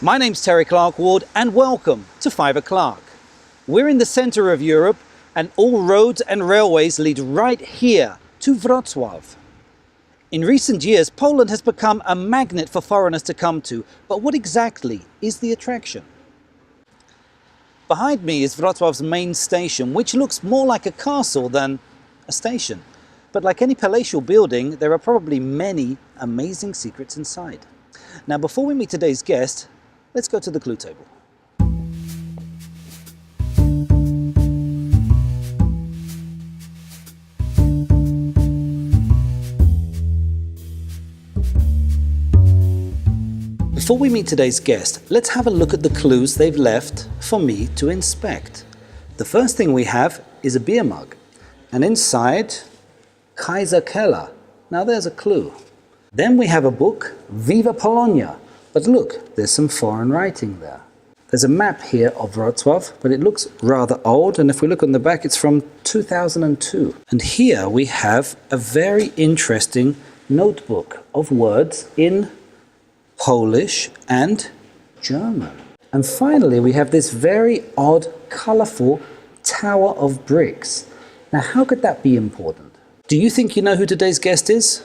My name's Terry Clark-Ward and welcome to 5 o'clock. We're in the centre of Europe and all roads and railways lead right here to Wrocław. In recent years, Poland has become a magnet for foreigners to come to, but what exactly is the attraction? Behind me is Wrocław's main station, which looks more like a castle than a station. But like any palatial building, there are probably many amazing secrets inside. Now, before we meet today's guest, let's go to the clue table. Before we meet today's guest, let's have a look at the clues they've left for me to inspect. The first thing we have is a beer mug, and inside, Kaiser Keller. Now there's a clue. Then we have a book, Viva Polonia. But look, there's some foreign writing there. There's a map here of Wrocław, but it looks rather old, and if we look on the back, it's from 2002. And here we have a very interesting notebook of words in Polish and German. And finally, we have this very odd, colourful tower of bricks. Now, how could that be important? Do you think you know who today's guest is?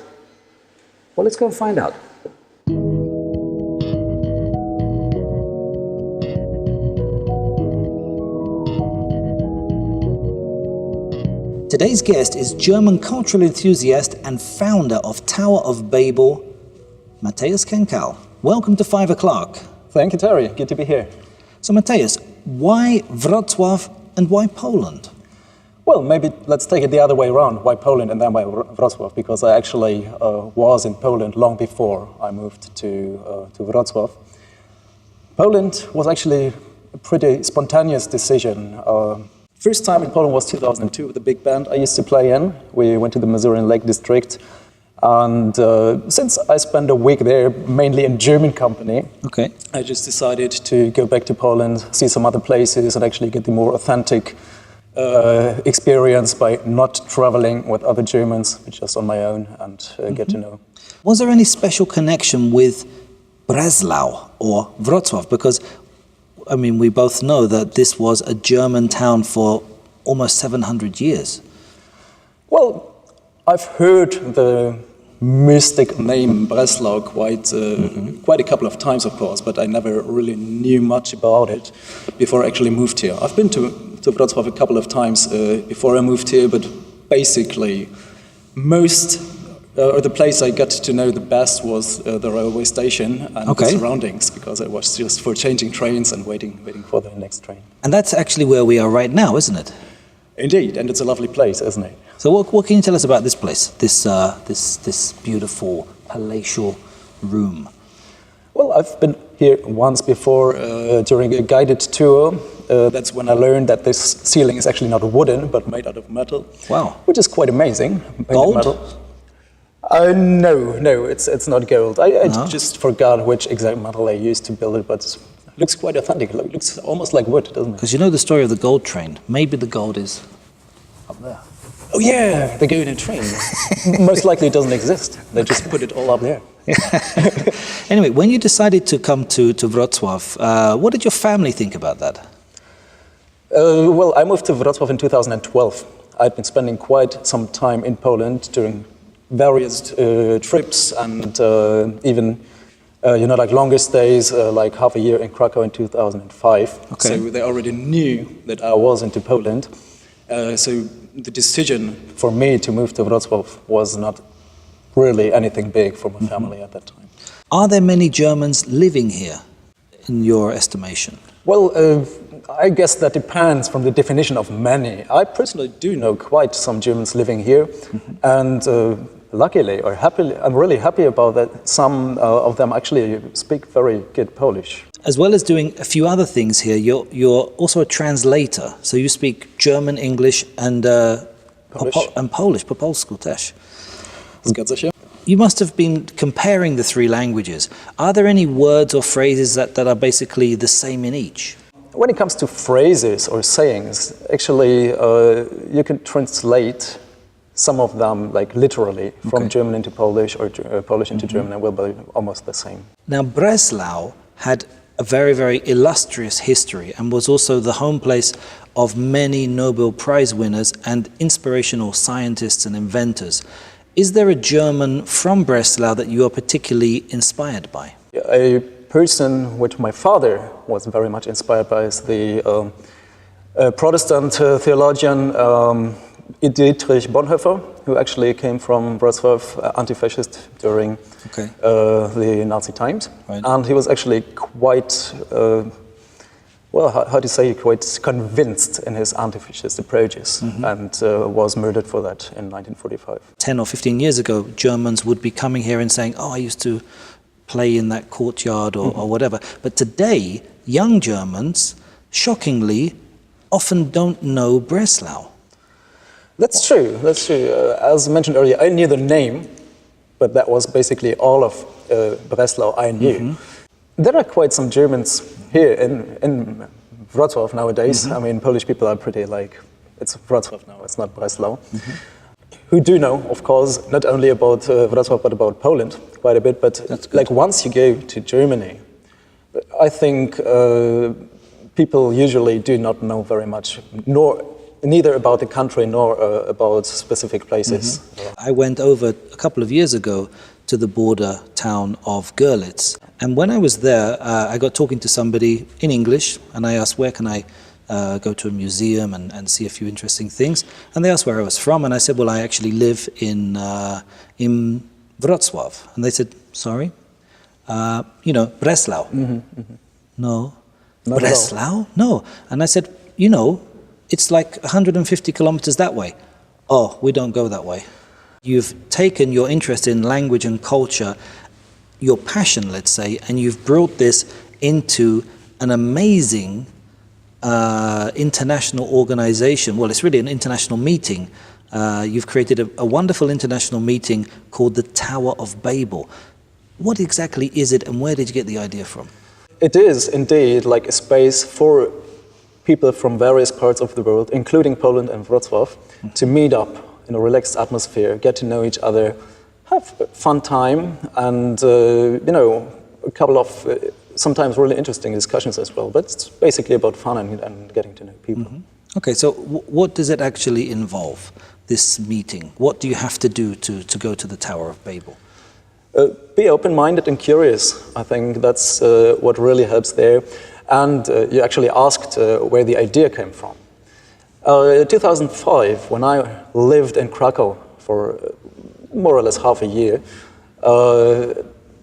Well, let's go and find out. Today's guest is German cultural enthusiast and founder of Tower of Babel, Matthias Kenkel. Welcome to 5 o'clock. Thank you, Terry. Good to be here. So, Matthias, why Wrocław and why Poland? Well, maybe let's take it the other way around. Why Poland and then why Wrocław? Because I actually was in Poland long before I moved to Wrocław. Poland was actually a pretty spontaneous decision. First time in Poland was 2002 with the big band I used to play in. We went to the Masurian Lake District. And since I spent a week there, mainly in German company, I just decided to go back to Poland, see some other places, and actually get the more authentic experience by not traveling with other Germans, but just on my own and get to know. Was there any special connection with Breslau or Wrocław? Because, I mean, we both know that this was a German town for almost 700 years. Well, I've heard the mystic name Breslau quite a couple of times, of course, but I never really knew much about it before I actually moved here. I've been to Wrocław a couple of times before I moved here, but basically the place I got to know the best was the railway station and the surroundings, because it was just for changing trains and waiting for the next train. And that's actually where we are right now, isn't it? Indeed, and it's a lovely place, isn't it? So what can you tell us about this place, this beautiful palatial room? Well, I've been here once before during a guided tour. That's when I learned that this ceiling is actually not wooden, but made out of metal. Wow. Which is quite amazing. Gold? No, it's not gold. I just forgot which exact metal I used to build it, but it looks quite authentic. It looks almost like wood, doesn't it? Because you know the story of the gold train. Maybe the gold is up there. Oh yeah, the golden train. Most likely it doesn't exist. They just put it all up there. Anyway, when you decided to come to Wrocław, what did your family think about that? Well, I moved to Wrocław in 2012. I'd been spending quite some time in Poland during various trips and even like longer stays, like half a year in Krakow in 2005. So they already knew that I was into Poland. So the decision for me to move to Wrocław was not really anything big for my family at that time. Are there many Germans living here, in your estimation? Well, I guess that depends from the definition of many. I personally do know quite some Germans living here, and luckily or happily, I'm really happy about that. Some of them actually speak very good Polish. As well as doing a few other things here, you're also a translator. So you speak German, English, and Polish, po polsku też. Zgadza się. You must have been comparing the three languages. Are there any words or phrases that are basically the same in each? When it comes to phrases or sayings, actually you can translate some of them like literally from German into Polish or Polish into German, and will be almost the same. Now Breslau had a very, very illustrious history and was also the home place of many Nobel Prize winners and inspirational scientists and inventors. Is there a German from Breslau that you are particularly inspired by? A person which my father was very much inspired by is the Protestant theologian Dietrich Bonhoeffer, who actually came from Wrocław, anti-fascist during the Nazi times. Right. And he was actually quite, how to say, quite convinced in his anti-fascist approaches, and was murdered for that in 1945. 10 or 15 years ago, Germans would be coming here and saying, oh, I used to play in that courtyard or whatever. But today, young Germans, shockingly, often don't know Breslau. That's true, that's true. As mentioned earlier, I knew the name, but that was basically all of Breslau I knew. There are quite some Germans here in Wrocław nowadays. I mean, Polish people are pretty like, it's Wrocław now, it's not Breslau. Who do know, of course, not only about Wrocław, but about Poland quite a bit. But like once you go to Germany, I think people usually do not know very much, neither about the country nor about specific places. I went over a couple of years ago to the border town of Görlitz. And when I was there, I got talking to somebody in English, and I asked, where can I go to a museum and see a few interesting things? And they asked where I was from, and I said, well, I actually live in Wrocław. And they said, sorry? Breslau. No. Not Breslau? No. And I said, it's like 150 kilometers that way. Oh, we don't go that way. You've taken your interest in language and culture, your passion, let's say, and you've brought this into an amazing international organization. Well, it's really an international meeting. You've created a wonderful international meeting called the Tower of Babel. What exactly is it, and where did you get the idea from? It is indeed like a space for people from various parts of the world, including Poland and Wrocław, to meet up in a relaxed atmosphere, get to know each other, have a fun time, and a couple of sometimes really interesting discussions as well. But it's basically about fun and getting to know people. Okay, so what does it actually involve, this meeting? What do you have to do to go to the Tower of Babel? Be open-minded and curious. I think that's what really helps there. And you actually asked where the idea came from. In 2005, when I lived in Krakow for more or less half a year,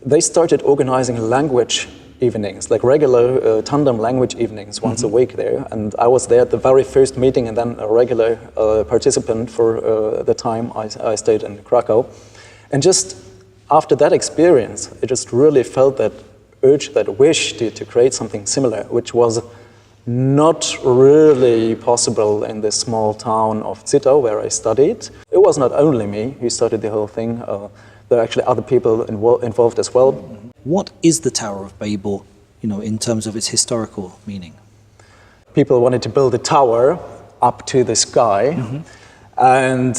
they started organizing language evenings, like regular tandem language evenings once a week there. And I was there at the very first meeting and then a regular participant for the time I stayed in Krakow. And just after that experience, I just really felt that urge, that wish to create something similar, which was not really possible in this small town of Zittau, where I studied. It was not only me who started the whole thing. There are actually other people involved as well. What is the Tower of Babel, in terms of its historical meaning? People wanted to build a tower up to the sky, and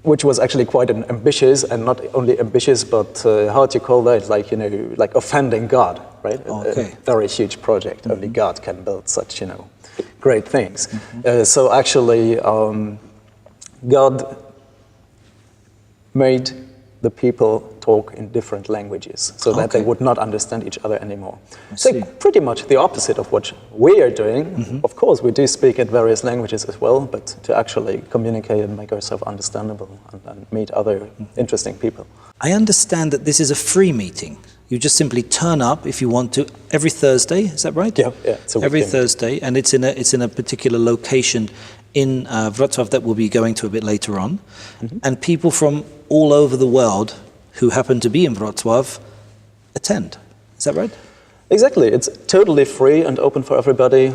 which was actually quite ambitious, and not only ambitious, but how to call that, like offending God, right? Okay. A very huge project. Only God can build such, great things. So actually, God made the people talk in different languages so that they would not understand each other anymore. So pretty much the opposite of what we are doing. Of course, we do speak in various languages as well, but to actually communicate and make ourselves understandable and meet other interesting people. I understand that this is a free meeting. You just simply turn up if you want to every Thursday. Is that right? Yeah. It's a every weekend. Thursday, and it's in a particular location in Wrocław that we'll be going to a bit later on. And people from all over the world who happen to be in Wrocław attend. Is that right? Exactly. It's totally free and open for everybody.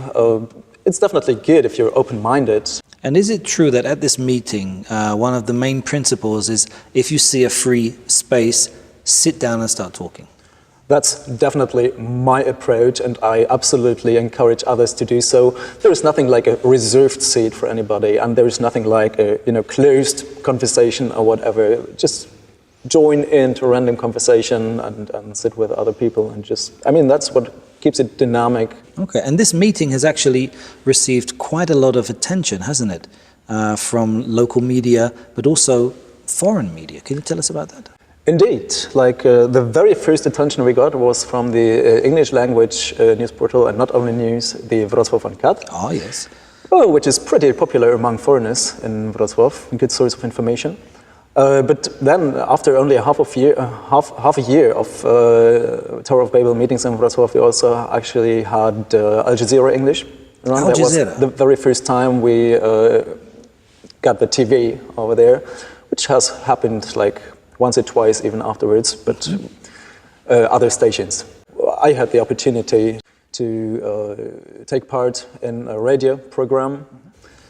It's definitely good if you're open-minded. And is it true that at this meeting, one of the main principles is if you see a free space, sit down and start talking? That's definitely my approach, and I absolutely encourage others to do so. There is nothing like a reserved seat for anybody, and there is nothing like a closed conversation or whatever. Just join into random conversation and sit with other people and just, I mean, that's what keeps it dynamic. Okay, and this meeting has actually received quite a lot of attention, hasn't it? From local media, but also foreign media. Can you tell us about that? Indeed, like the very first attention we got was from the English language news portal, and not only news, the Wrocław Uncut. Oh, yes. Oh, which is pretty popular among foreigners in Wrocław, a good source of information. But then, after only half a year of Tower of Babel meetings in Wrocław, we also actually had Al Jazeera English. Al That was Jazeera. the very first time we got the TV over there, which has happened like once or twice even afterwards, but other stations. I had the opportunity to take part in a radio program.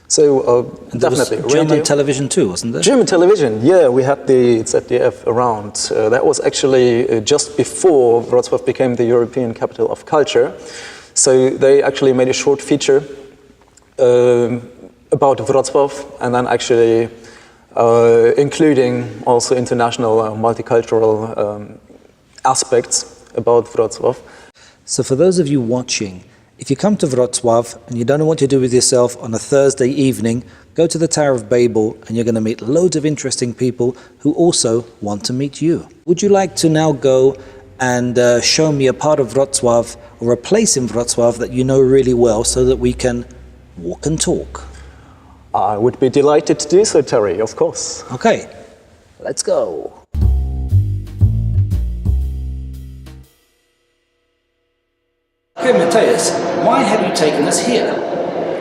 So And there definitely was German radio. television too, wasn't there? German television, yeah, we had the ZDF around. That was actually just before Wrocław became the European capital of culture. So they actually made a short feature about Wrocław, and then actually including also international multicultural aspects about Wrocław. So for those of you watching, if you come to Wrocław and you don't know what to do with yourself on a Thursday evening, go to the Tower of Babel and you're going to meet loads of interesting people who also want to meet you. Would you like to now go and show me a part of Wrocław or a place in Wrocław that you know really well so that we can walk and talk? I would be delighted to do so, Terry, of course. Okay, let's go. Okay, Matthias, why have you taken us here?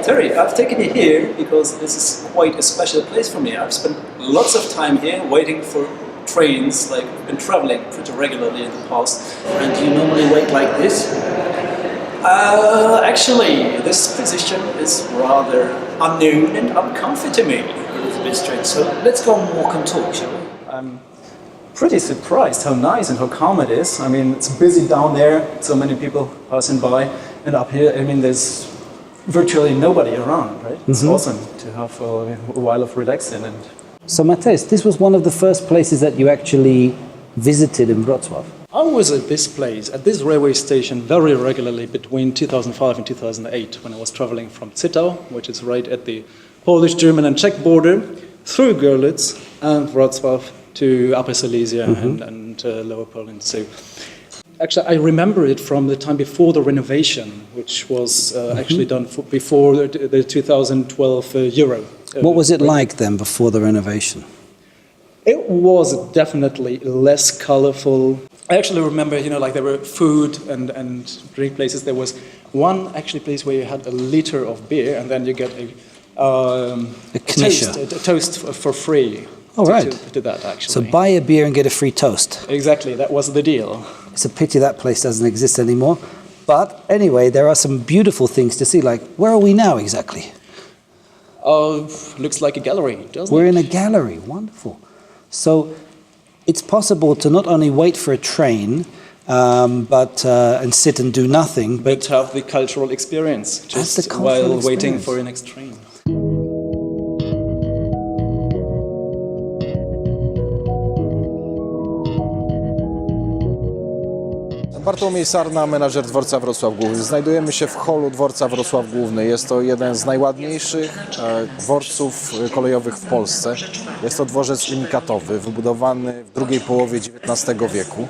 Terry, I've taken you here because this is quite a special place for me. I've spent lots of time here waiting for trains, like I've been traveling pretty regularly in the past. And do you normally wait like this? Actually, this position is rather unknown and uncomfy to me. It's a bit strange. So let's go and walk and talk, shall we? I'm pretty surprised how nice and how calm it is. I mean, it's busy down there, so many people passing by, and up here, I mean, there's virtually nobody around, right? It's awesome to have a while of relaxing. And So Matthias, this was one of the first places that you actually visited in Wrocław. I was at this place, at this railway station, very regularly between 2005 and 2008, when I was traveling from Zittau, which is right at the Polish, German, and Czech border, through Görlitz and Wrocław to Upper Silesia and Lower Poland. So, actually, I remember it from the time before the renovation, which was actually done before the 2012 Euro. What was it like then before the renovation? It was definitely less colorful. I actually remember, like there were food and drink places. There was one actually place where you had a liter of beer, and then you get a toast for free. Oh, right. To that, actually. So buy a beer and get a free toast. Exactly, that was the deal. It's a pity that place doesn't exist anymore. But anyway, there are some beautiful things to see. Like, where are we now exactly? Looks like a gallery, doesn't We're it? in a gallery. Wonderful. So it's possible to not only wait for a train, and sit and do nothing, But have the cultural experience, just the cultural while waiting experience. for your next train. Bartłomiej Sarna, menadżer dworca Wrocław Główny. Znajdujemy się w holu dworca Wrocław Główny. Jest to jeden z najładniejszych dworców kolejowych w Polsce. Jest to dworzec unikatowy, wybudowany w drugiej połowie XIX wieku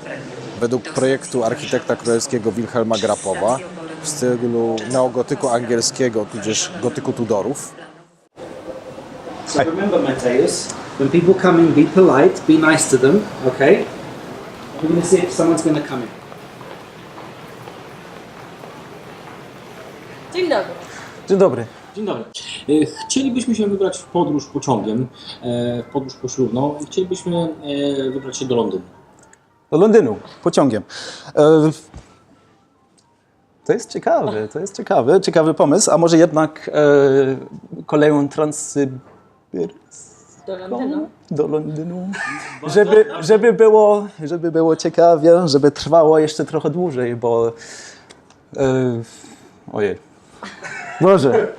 według projektu architekta królewskiego Wilhelma Grapowa w stylu neogotyku angielskiego, tudzież gotyku Tudorów. So remember, Matthias, when people come in, be polite, be nice to them, okay? We're going to see if someone's going to come in. Dzień dobry. Dzień dobry. Dzień dobry. Chcielibyśmy się wybrać w podróż pociągiem, w podróż poślubną i chcielibyśmy wybrać się do Londynu. Do Londynu, pociągiem. To jest ciekawy pomysł, a może jednak koleją Do Londynu. do Londynu, żeby było ciekawie, żeby trwało jeszcze trochę dłużej, bo ojej, może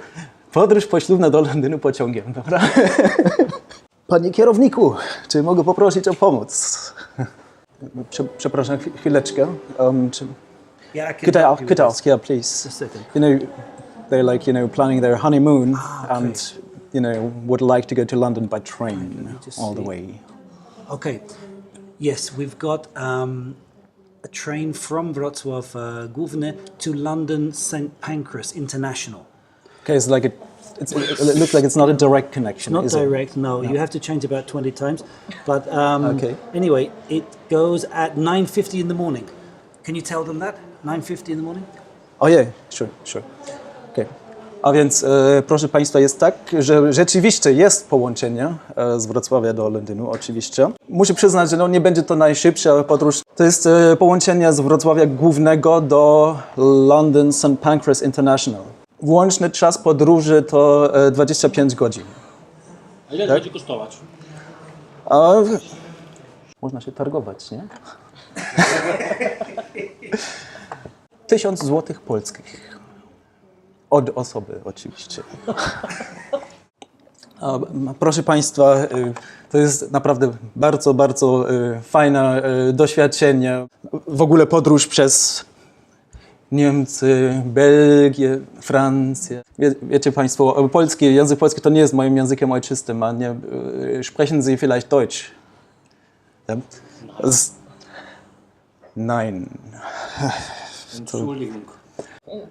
podróż poślubna do Londynu pociągiem, dobra? Panie kierowniku, czy mogę poprosić o pomoc? Przepraszam, chwileczkę. Yeah, I can Could I help ask, you with this. yeah, please. Just a second. You know, they're like, planning their honeymoon okay. and, would like to go to London by train just all the see. way. Okay. Yes, we've got a train from Wrocław Główny to London St Pancras International. Okay, so like it looks like it's not a direct connection, Not is direct, no. You have to change about 20 times. But Okay. anyway, it goes at 9:50 in the morning. Can you tell them that? 9:50 in the morning? Oh yeah, sure. Okay. A więc, proszę Państwa, jest tak, że rzeczywiście jest połączenie z Wrocławia do Londynu, oczywiście. Muszę przyznać, że nie będzie to najszybsza podróż. To jest połączenie z Wrocławia Głównego do London St Pancras International. Łączny czas podróży to 25 godzin. A ile będzie kosztować? A można się targować, nie? 1000 złotych polskich. Od osoby oczywiście. Proszę Państwa, to jest naprawdę bardzo, bardzo fajne doświadczenie. W ogóle podróż przez Niemcy, Belgię, Francję. Wiecie Państwo, język polski to nie jest moim językiem ojczystym, a nie sprechen Sie vielleicht Deutsch? Ja? Nein. Entschuldigung.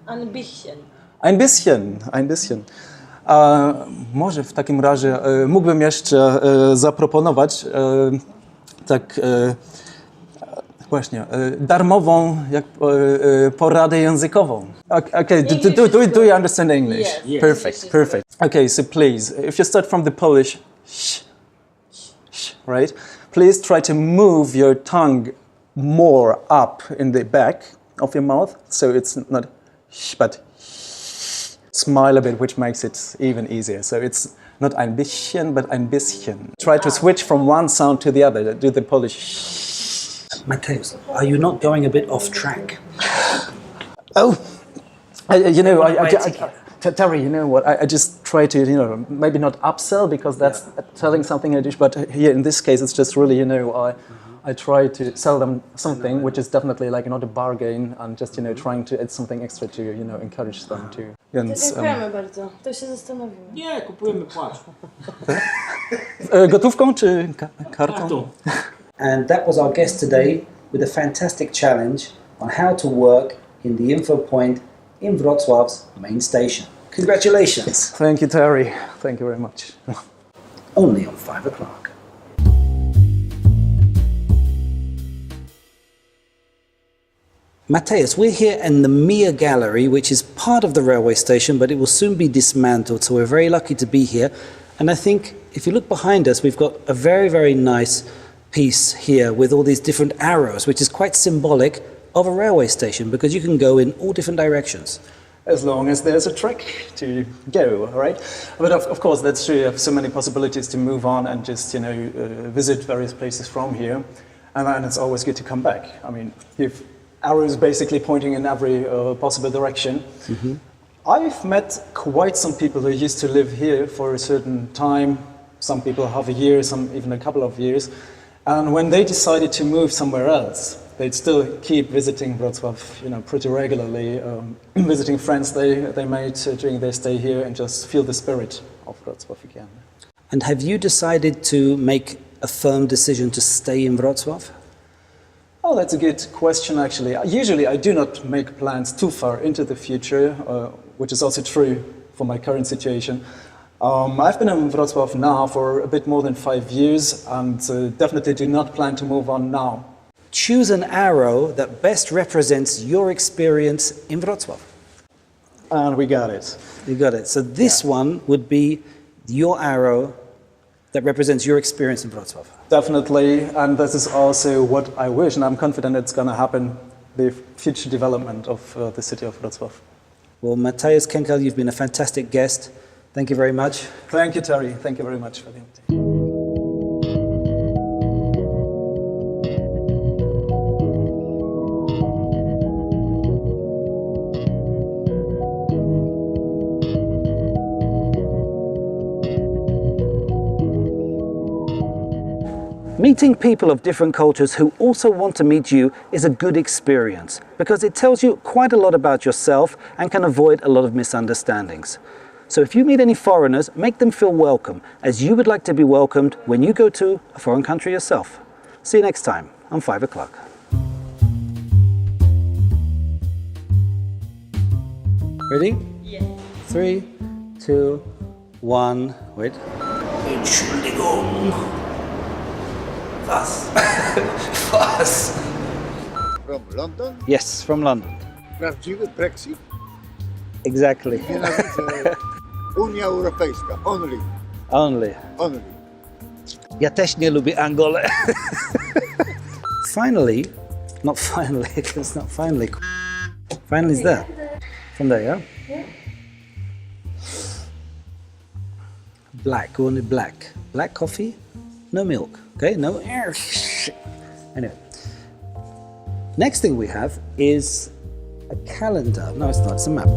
Ein bisschen. Ein bisschen. Może w takim razie mógłbym jeszcze zaproponować właśnie darmową poradę językową. Okay, do you understand English? Yes. Perfect. Okay, so please, if you start from the Polish right? Please try to move your tongue more up in the back of your mouth, so it's not but smile a bit, which makes it even easier. So it's not ein bisschen, but ein bisschen. Try to switch from one sound to the other. Do the Polish. Matthias, are you not going a bit off track? Oh, Etiquette. Terry, you know what? I just try to, maybe not upsell because that's telling something in English, but here in this case, it's just really, I try to sell them something which is definitely like not a bargain and just, trying to add something extra to, encourage them to. Więc, Dziękujemy bardzo. To się zastanowimy. Nie, kupujemy płacz. gotówką czy kartą? Kartą. And that was our guest today with a fantastic challenge on how to work in the info point in Wrocław's main station. Congratulations! Thank you, Terry. Thank you very much. Only on 5 o'clock. Matthias, we're here in the Mia Gallery, which is part of the railway station, but it will soon be dismantled, so we're very lucky to be here. And I think if you look behind us, we've got a very, very nice piece here with all these different arrows, which is quite symbolic of a railway station because you can go in all different directions. As long as there's a track to go, right? But of course, that's true. You have so many possibilities to move on and just, visit various places from here. And then it's always good to come back. I mean, you've arrows basically pointing in every possible direction. Mm-hmm. I've met quite some people who used to live here for a certain time, some people half a year, some even a couple of years. And when they decided to move somewhere else, they'd still keep visiting Wrocław, pretty regularly, visiting friends they made during their stay here and just feel the spirit of Wrocław again. And have you decided to make a firm decision to stay in Wrocław? Oh, that's a good question, actually. Usually I do not make plans too far into the future, which is also true for my current situation. I've been in Wrocław now for a bit more than 5 years and definitely do not plan to move on now. Choose an arrow that best represents your experience in Wrocław. And we got it. You got it. So this one would be your arrow that represents your experience in Wrocław. Definitely, and this is also what I wish, and I'm confident it's going to happen, the future development of the city of Wrocław. Well, Matthias Kenkel, you've been a fantastic guest. Thank you very much. Thank you, Terry. Thank you very much for the invitation. Meeting people of different cultures who also want to meet you is a good experience because it tells you quite a lot about yourself and can avoid a lot of misunderstandings. So if you meet any foreigners, make them feel welcome, as you would like to be welcomed when you go to a foreign country yourself. See you next time on 5 o'clock. Ready? Yes. 3, 2, 1, wait. Entschuldigung. Was? Was? From London? Yes, from London. Prawdziwy Brexit? Exactly. Nienawidzę. Unia Europejska. Only. Only. Only. Ja też nie lubię Angolę. Finally, not finally, it's not finally. Finally is there. From there, yeah? Yeah. Black, only black. Black coffee, no milk, okay? No. Anyway. Next thing we have is a calendar. No, it's not, it's a map.